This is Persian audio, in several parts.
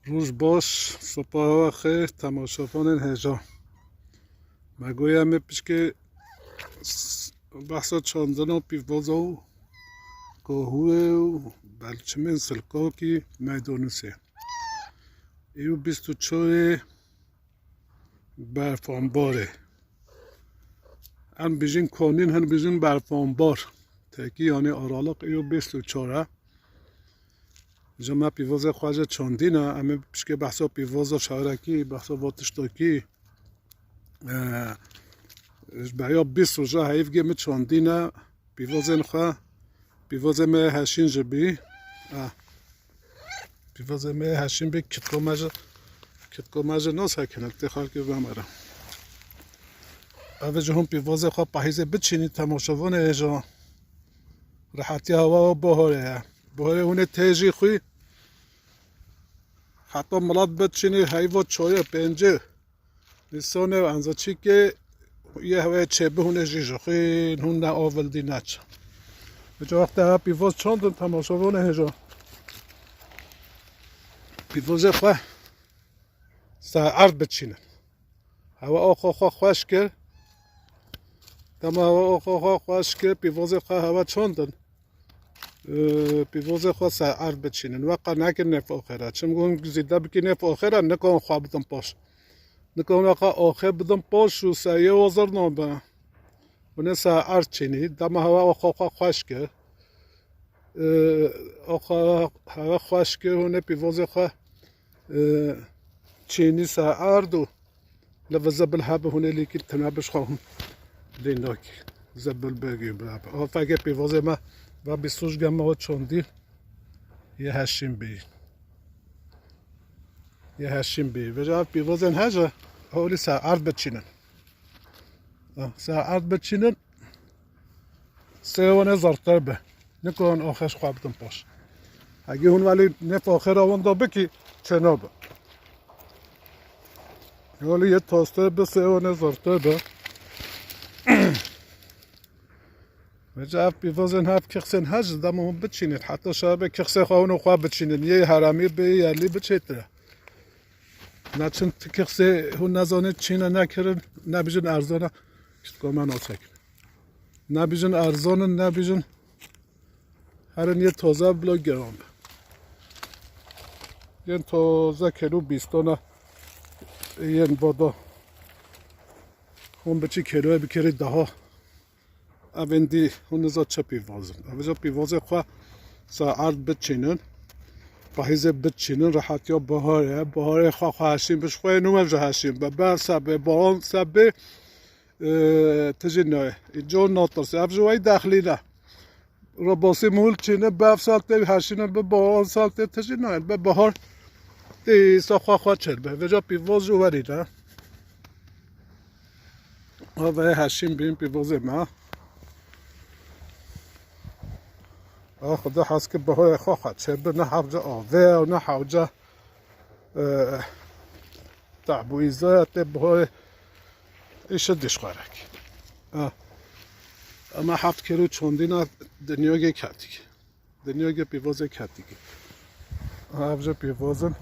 روز باش صبح خیر تماشاچیان هجا میگویم که بحث چاندن و پیوازا و گاهوه و بلچمین سلکا کی میدانوسه ایو 24 برفانباره هم بیجین کانین هم بیجین برفانبار تاکی یعنی آرالاق ایو 24 جمع پیواز خواجه چاندینه اما پیشکه بحثا پیواز شهرکی بحثا واتشتاکی بیا 20 روزه حیف گیم چاندینه پیواز نخواه پیواز می هشین جبی پیواز می هشین بی کتکو مجه ناس هکنه تخال که بمرم اوه هم پیواز خواه پاهیزه بچینی تماشاوانه ایجا راحتی هوا و بهاره اونه تیجی خوی حتی ملاد بچینی حیوات چایه پنجه نیسانه و انزا چی که یه هوای چه هونه جیجا خوی هون نه آولدی نچه بجا وقت ها پیواز چاندن تماشاوانه ایجا پیواز خواه ساعت بچینن هوا آخا خوش کرد دم هوا آخا خوش کرد پیواز خواه هوا چاندن پیواز خواه ساعت بچینن وقت نکن نف آخره چون گون زیده بکی نف آخره نکن خواه بدن پاش نکن وقت آخر بدن پاش و سایه وزر نامه ونه ساعت چینی دم هوا آخا خوش کرد آخا هوا خوش کرد ونه پیواز خواه چینی ساعت و لفظبل هبه هونه لیکی تنابش خواهم دیناکی زبل بگی برابر فکر پیواز ما و بیستوش گمه ها چاندی یه هشیم بی وجه پیواز این هجه حالی ساعت بچینن سه زرتر به نکن آخرش خواه بدن پاش اگه هون ولی نف آخر آوان دا بکی چنا به حالی یه تاسته به سه زرتر به وجه پیواز این هف کخسین هج دم هم بچینید حتی شب کخسه خواهون خواه بچینید یه حرامی به یلی بچیتره نه چون کخسه هون نزانید چینه نکرن نبیجن ارزانه که من آسک نبیجن ارزانه نبیجن هرن یه تازه بلا گرام یه تازه کلو بیستانه یه بادا هم بچی کلوه بکری ده ها اوندی هون نزا چه پیوازن اوجا پیواز خواه ساعت بچینن پاهیزه بچینن راحت یا بهاره خواه هشیم بش خواه نومه جا هشیم ببر سبه باران سبه تجنه اینجا ناترسه افجوهای داخلی نه را باسی مول چینه بف سالته هشینن به باران سالته تجنه به بهار دیسا خواه چل به وجا پیواز جو وری نه آوه هشیم بیم پیواز ما خدا هست که بهار خواه چه به نه حوجه آوه و نه حوجه تعبویزه بهار ایش دیش خوارک اما 7 کیلو چوندینا دنیاگه کتیگه دنیاگه پیوازه کتیگه حوجه پیوازن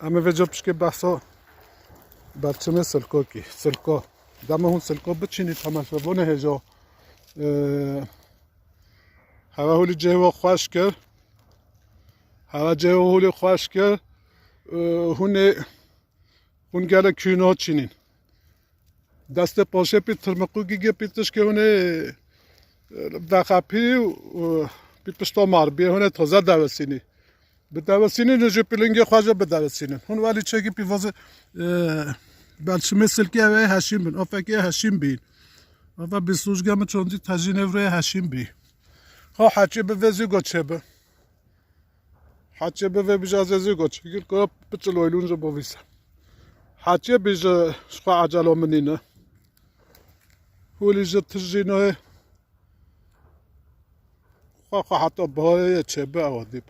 اما وجه پشکه بحثا بچه سلکا کی سلکا دم هون سلکا بچینی تماشاوانه هجا هوا هولی جهوا خوش کرد هوا جهوا هولی خوش کرد هون گله کینا چینین دست پاشه پی ترمقو گیگه پیتش که هونه بخپی پی پشتا مار هونه تازه دوسینی به دوسینی نجو پیلنگی خواجه به دوسینی هون ولی چه که پیواز بلچه مثل که اوه هشیم بین آفکه هشیم بین و بیستوش گمه چوندی تجین اوره هشیم بین خواه حچه به وزی گوچه به حچه به وی بیجه از وزی گوچه گیر که بچه لویلون جو بویسه حچه بیجه خواه عجلا منینه هولی جه تجینه خواه حتی بهای چه به اوادیب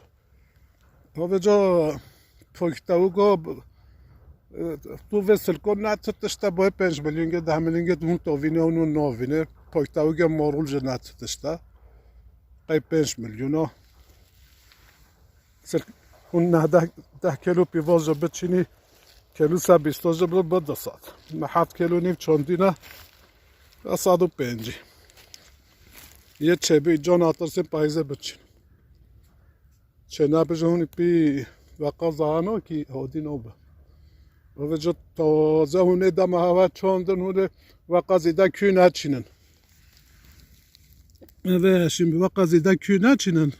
و بجا پاکتاو گو تو وصل کن نتتشتا باید 5 میلیون گه 10 میلیون گه اون تاوینه اونو ناوینه پاکتاو گه مارول جه نتتشتا قای 5 میلیون ها اون نه ده کیلو پیواز بچینی کیلو 120 به 2 ساعت نه 7 کیلو نیم چندی نه 105 یه چبی جان آترسیم پایزه بچین چه نبجون پی وقا زانو کی هودی نوبه و وجود تازه هونه دم هوا چندن هونه وقا زیده کی نچینن و شیم وقا زیده کی نچینن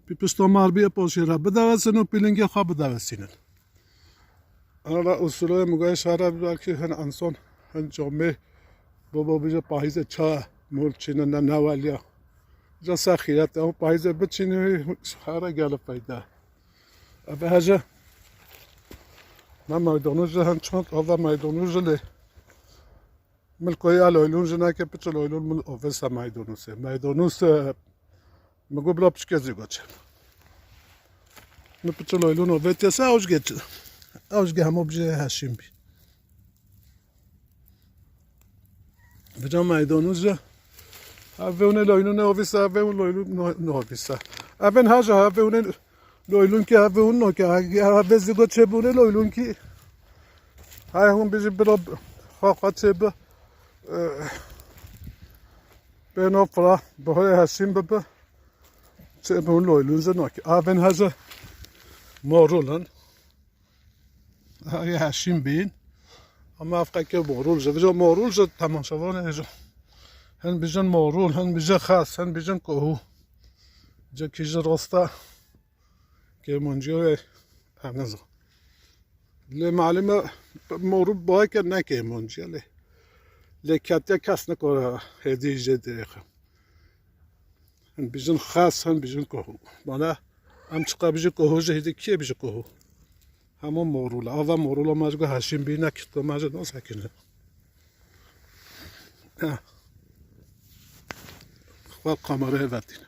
پی پشتامار بیا پاشی را بدوسن و پیلنگی خواه بدوسینن حالا اصوله مگای شهر بیدار که هن انسان هن جامعه بابا بیجا پاییز چا مول چینن نه نوالیا جا سخیرت اما پاییز بچینه شهر گل پیدا به هجه من مایدانوز هن چند آوا مایدانوز لی ملکوی الایلون جنه که پچه الایلون مل آفیس مایدانوزه مایدانوز مگو بلا پشکه زیگا چه من پچه الایلون آفیس اوشگه چه اوشگه همه بجه هشیم بی بجا مایدانوز اوه اونه لایلون آفیسه اوه اون لایلون نافیسه اوه هجه اوه اونه لایلون که اوه اون نکه اوه زیگا چه بونه لایلون که های هم بیجی بلا خواهد چه به به نفره به های هشیم به چه به اون لایلون زناکی اوه هجه مارولن های هشیم بین اما افقه که مارول زد بجا مارول زد تماشاوانه هجه هن بیجن مارول هن بیجن خاص هن بیجن کوهو جا کیجه راسته که منجیه همزه لی معلومه مارول باید که نکه منجیه لی کتیا کس نکاره هدیجه دیخه هن بیجن خاص هن بیجن کوهو مانه هم چقدر بیجن کوهو جهیده کیه بیجن کوهو همون مارول آوا مارول مجگو هشیم بینه کتو مجگو نسکنه خواه کامره ودینه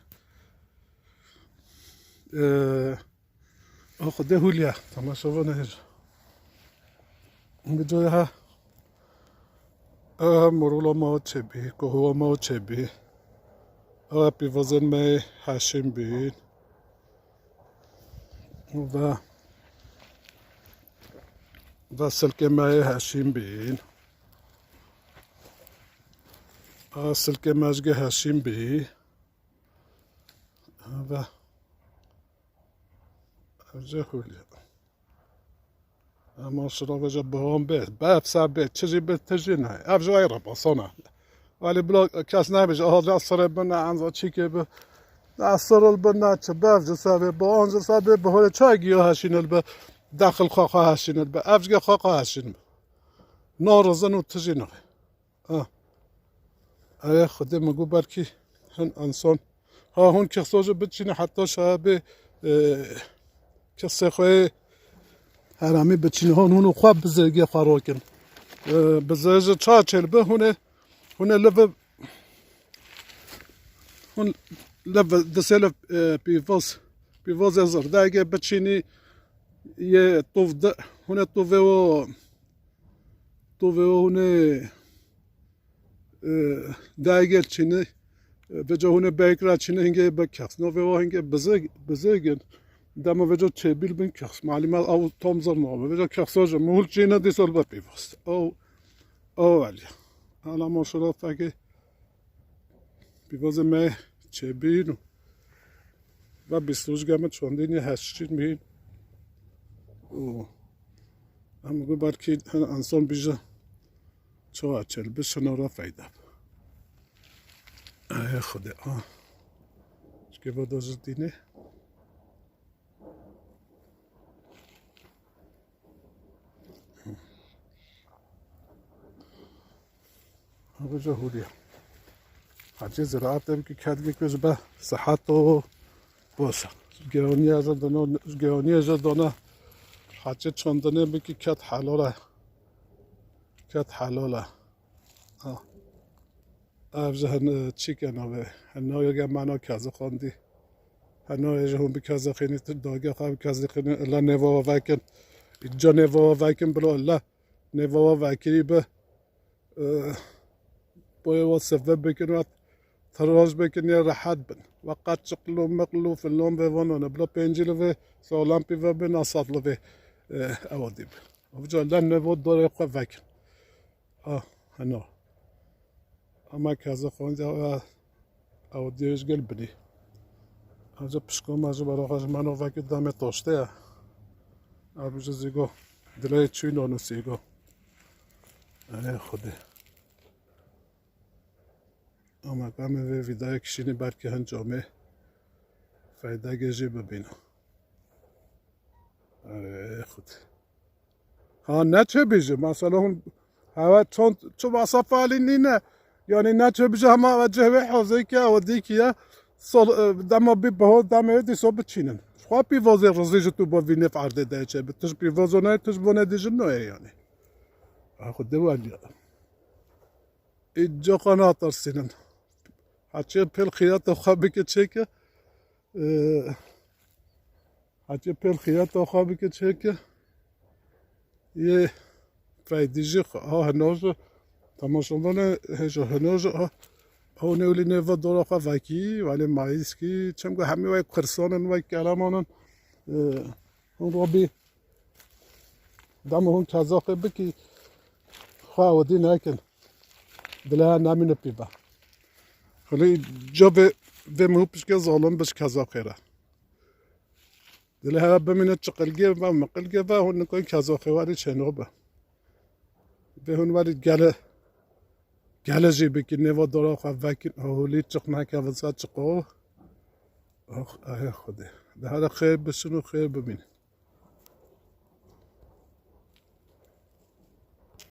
آخو ده هولیا تماشاوانه هجا به جای ها مرولا ما چه بی کوهو ما چه بی پیوازن می هشیم بین و سلکه می هشیم بین سلکه مجگه هشیم بی و اوجه هولیا اما شرا وجه بهم بید باب سابت چیزی بید تجی نه افجو ای ربا صنع ولی بلا کس نبیج آدر سر بنا عنزا چی که به نصر البنا چه بافجو سابت با آنجا سابت به حال چای گیاه هشینل به داخل خاقا هشینل به افجگه خاقا هشینل نارزن و تجی نه ای خودی مگو برکی هن انسان ها هون که سوژه بچینه حتی شابه کسی خواه هرامی بچینه هون خواب بزرگی خواه کن بزرگ چا چل به هونه لب دسیل پیواز ازر داگه بچینی یه توف ده هونه توفه هونه داگه چینه به جا هونه بیکرا چینه هنگه بکخص نوه و هنگه بزرگن دما وجا چه بیل بین کخص معلومات او تامزر نوه وجا کخصاجه مول چینه دیسال با پیواست او ولی حالا ماشالله فکر پیواز مه چه بیل و بیستوش گمه چندین یه هشتین بین اما گو برکی انسان بیجا چه چل بشنا را فایده ای خدا که با دوز دینه بجا هولیا حاجی زراعت هم که کدگی که به صحت و باشه گرانی از دانه حاجی چندانه بکی کد حلاله افزه هن چی کنه هنو یه مانا کازه خوندی هنو یه هم بکازه خینی داگه خواه بکازه خینی الا نوا وکن اینجا نوا وکن بلا الا نوا وکری به باید سفه بکنه تراج بکنی راحت بن وقت چقلو مقلو فلان به وانو نبلا پنجلو و سالم پیو به ناساتلو و اوادی به اوجا لنوود داره قو وکن هنا اما کازا خونجا اودیش گل بنی اوجا پشکم اوجا براغاج منو وکت دامه تاشته اوجا زیگو دلای چوی نانو سیگو ای خوده اما قامه و ویدای کشینی برکه هنجامه فایده گجی ببینم ای خود ها نه چه بیجه مثلا اون هوا چون واسه فعلی نینه یعنی نه چه بیجه همه وجه به حوزه که اودی که دما بی به دما دی صبح چینن خواه بی وازه رزیج تو با وینه فرده ده چه بتش بی وازه نه تش بونه دیجه نه یعنی خود دوالیا اینجا قناعت سینن هرچی پل خیات خوابی که چه که هرچی پل خیات خوابی که چه که یه فایدیجی هنوز تماشاندن هجا هنوز هونولی نوا دورا خواه وکی ولی مایز کی چم که همه وای قرصانن وای کلامانن اون رو بی دم اون کذاقه بکی خواه ودی نکن دلها نمینه پیبا خلی جا به مهوبش که ظالم بش کذاقه را دلها بمینه چقلگه و مقلگه و هون نکن کذاقه واری چنوبه به هون واری گله جی بکی نوا دارا خواه وکن هولی چق نکه وزا چقو ای خوده ده خیر بسن و خیر ببین